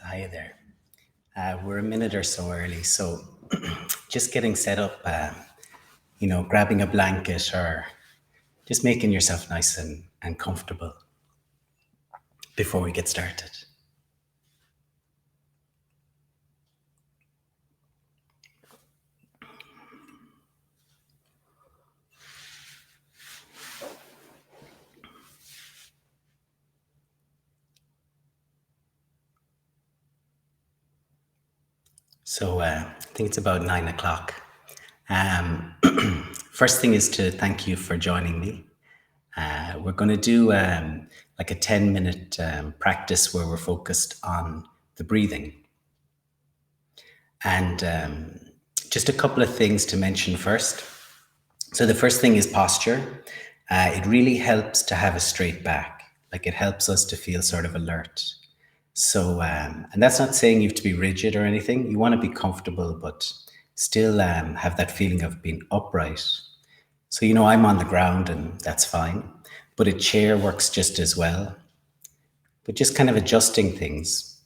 Hi there. We're a minute or so early, so just getting set up, grabbing a blanket or just making yourself nice and comfortable before we get started. So I think it's about 9 o'clock. Um, First thing is to thank you for joining me. We're going to do like a 10-minute practice where we're focused on the breathing. And just a couple of things to mention first. So the first thing is posture. It really helps to have a straight back. Like it helps us to feel sort of alert. So, and that's not saying you have to be rigid or anything. You want to be comfortable, but still have that feeling of being upright. So, I'm on the ground and that's fine, but a chair works just as well. But just kind of adjusting things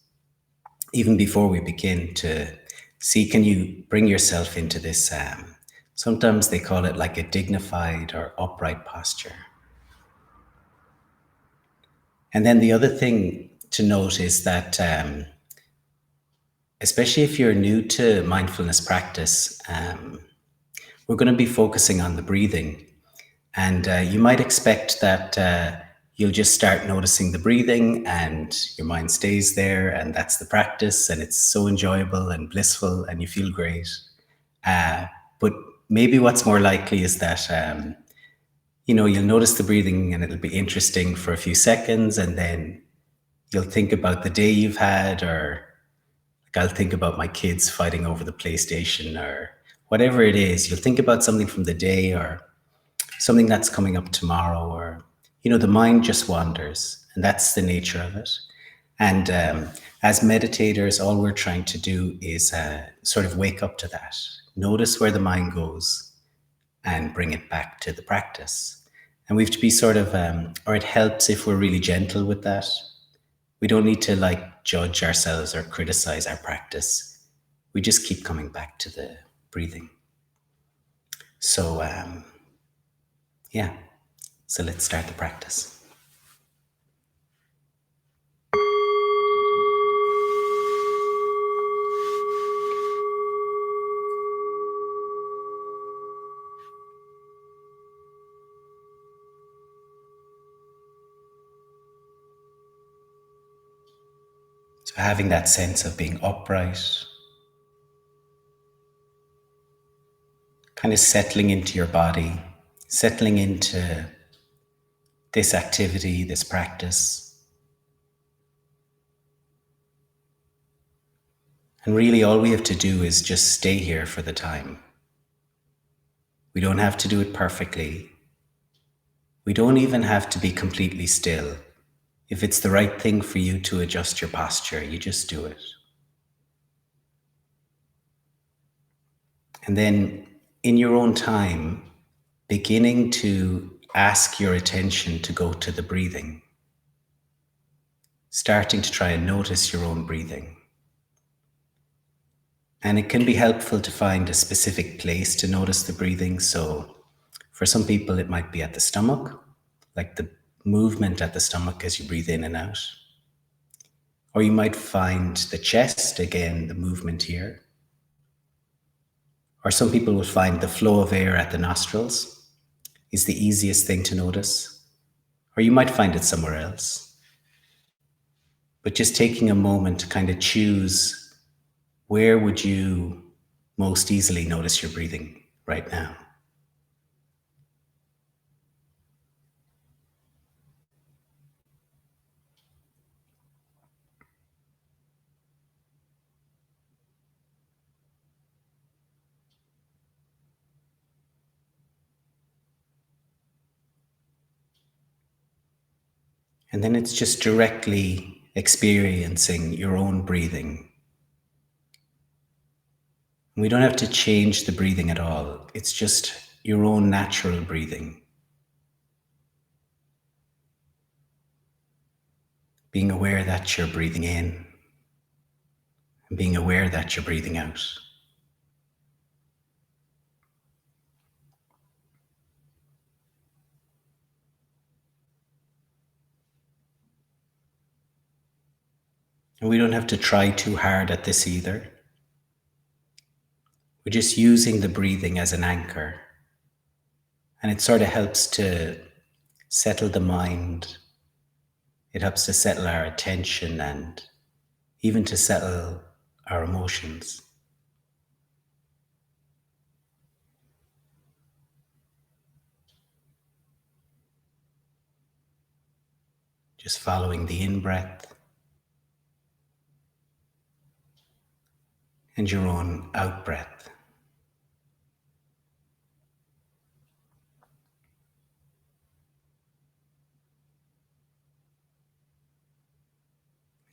even before we begin to see, can you bring yourself into this? Sometimes they call it like a dignified or upright posture. And then the other thing to note is that, especially if you're new to mindfulness practice, we're going to be focusing on the breathing. And you might expect that you'll just start noticing the breathing and your mind stays there, and that's the practice, and it's so enjoyable and blissful, and you feel great. But maybe what's more likely is that you'll notice the breathing and it'll be interesting for a few seconds, and then you'll think about the day you've had, or like I'll think about my kids fighting over the PlayStation, or whatever it is. You'll think about something from the day or something that's coming up tomorrow, or the mind just wanders, and that's the nature of it. And as meditators, all we're trying to do is sort of wake up to that, notice where the mind goes, and bring it back to the practice. And we have to be sort of, or it helps if we're really gentle with that. We don't need to like judge ourselves or criticize our practice. We just keep coming back to the breathing. So, yeah, so let's start the practice. So, having that sense of being upright, kind of settling into your body, settling into this activity, this practice. And really, all we have to do is just stay here for the time. We don't have to do it perfectly. We don't even have to be completely still. If it's the right thing for you to adjust your posture, you just do it. And then, in your own time, beginning to ask your attention to go to the breathing, starting to try and notice your own breathing. And it can be helpful to find a specific place to notice the breathing. So for some people, it might be at the stomach, like the movement at the stomach as you breathe in and out. Or you might find the chest, again, the movement here. Or some people will find the flow of air at the nostrils is the easiest thing to notice. Or you might find it somewhere else. But just taking a moment to kind of choose, where would you most easily notice your breathing right now? And then it's just directly experiencing your own breathing. We don't have to change the breathing at all. It's just your own natural breathing. Being aware that you're breathing in and being aware that you're breathing out. And we don't have to try too hard at this either. We're just using the breathing as an anchor. And it sort of helps to settle the mind. It helps to settle our attention and even to settle our emotions. Just following the in breath and your own out breath.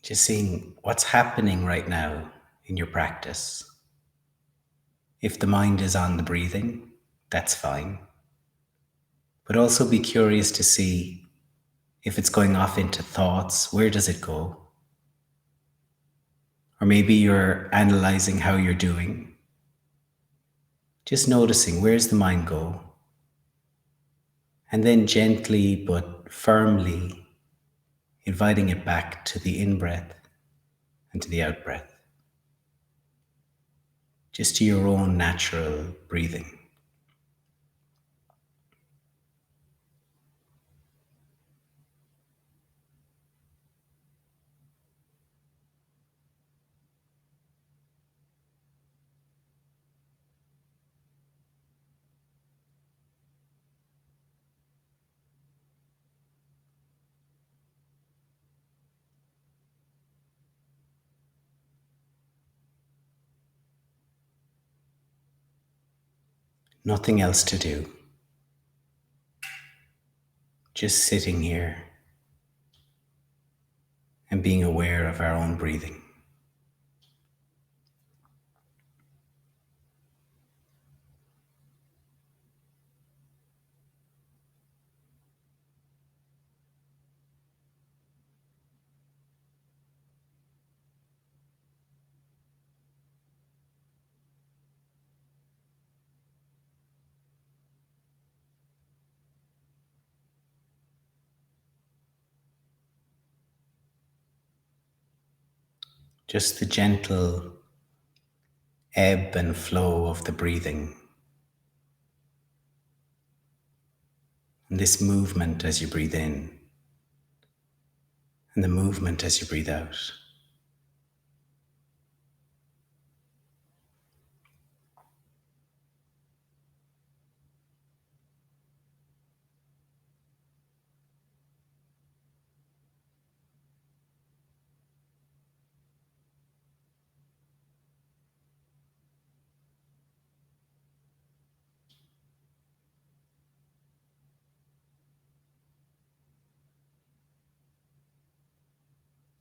Just seeing what's happening right now in your practice. If the mind is on the breathing, that's fine. But also be curious to see if it's going off into thoughts, where does it go? Or maybe you're analyzing how you're doing. Just noticing, where's the mind go? And then gently but firmly inviting it back to the in breath and to the out breath. Just to your own natural breathing. Nothing else to do. Just sitting here and being aware of our own breathing. Just the gentle ebb and flow of the breathing. And this movement as you breathe in, and the movement as you breathe out.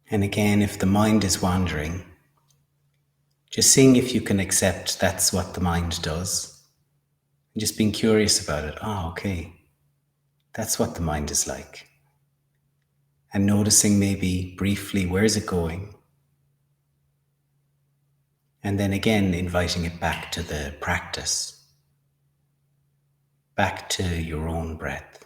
And again, if the mind is wandering, just seeing if you can accept that's what the mind does. And just being curious about it. Oh, okay. That's what the mind is like. And noticing maybe briefly, where's it going? And then again, inviting it back to the practice, back to your own breath.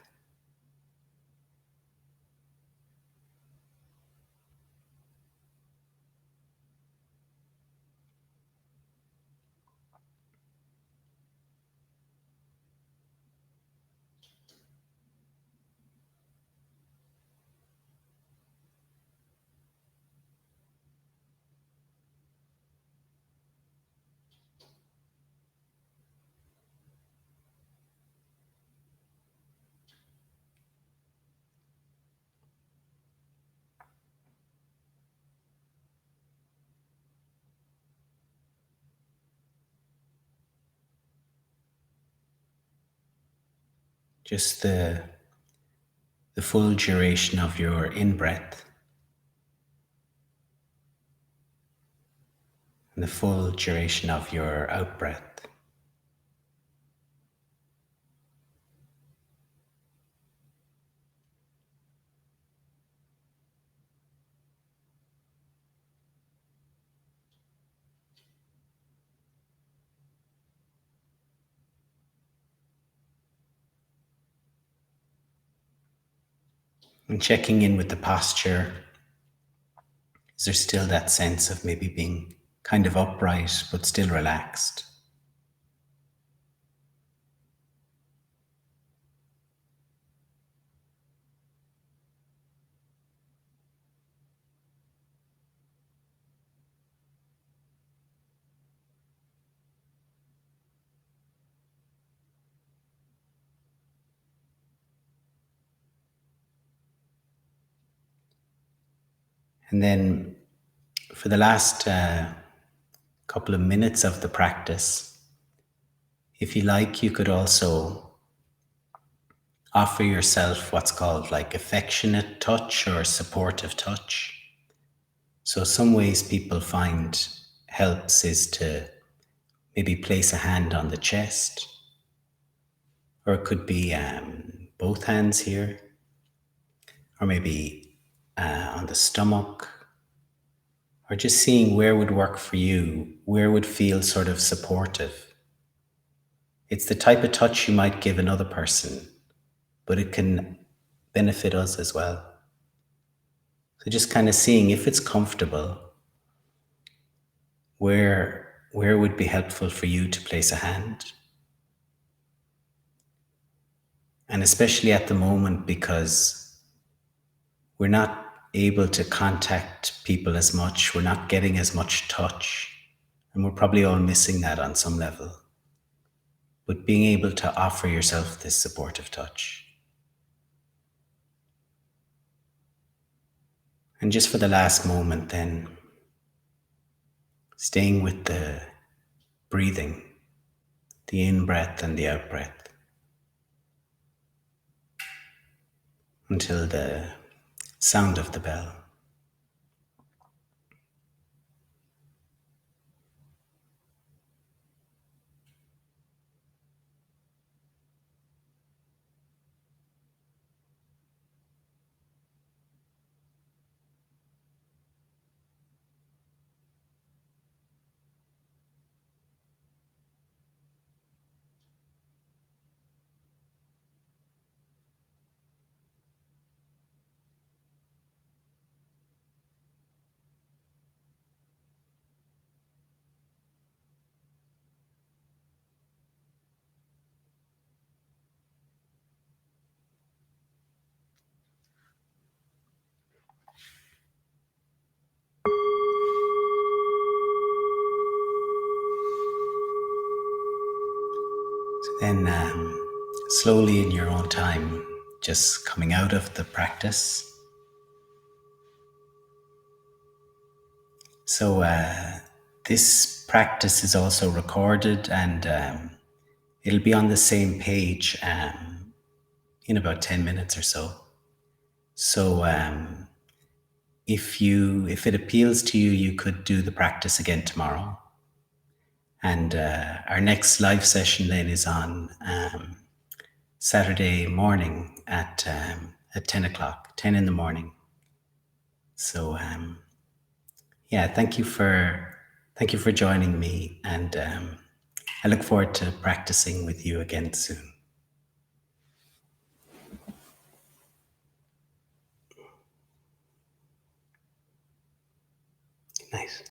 Just the full duration of your in breath and the full duration of your out breath. And checking in with the posture. Is there still that sense of maybe being kind of upright but still relaxed? And then for the last couple of minutes of the practice, if you like, you could also offer yourself what's called like affectionate touch or supportive touch. So, some ways people find helps is to maybe place a hand on the chest, or it could be both hands here, or maybe on the stomach, or just seeing where would work for you, where would feel sort of supportive. It's the type of touch you might give another person, but it can benefit us as well. So just kind of seeing if it's comfortable, where would be helpful for you to place a hand. And especially at the moment, because we're not able to contact people as much, we're not getting as much touch, and we're probably all missing that on some level. But being able to offer yourself this supportive touch. And just for the last moment, then, staying with the breathing, the in breath and the out breath, until the sound of the bell. Then, slowly in your own time, just coming out of the practice. So, this practice is also recorded, and it'll be on the same page in about 10 minutes or so. So, if it appeals to you, you could do the practice again tomorrow. And our next live session then is on Saturday morning at 10 o'clock, 10 in the morning. So yeah, thank you for joining me, and I look forward to practicing with you again soon. Nice.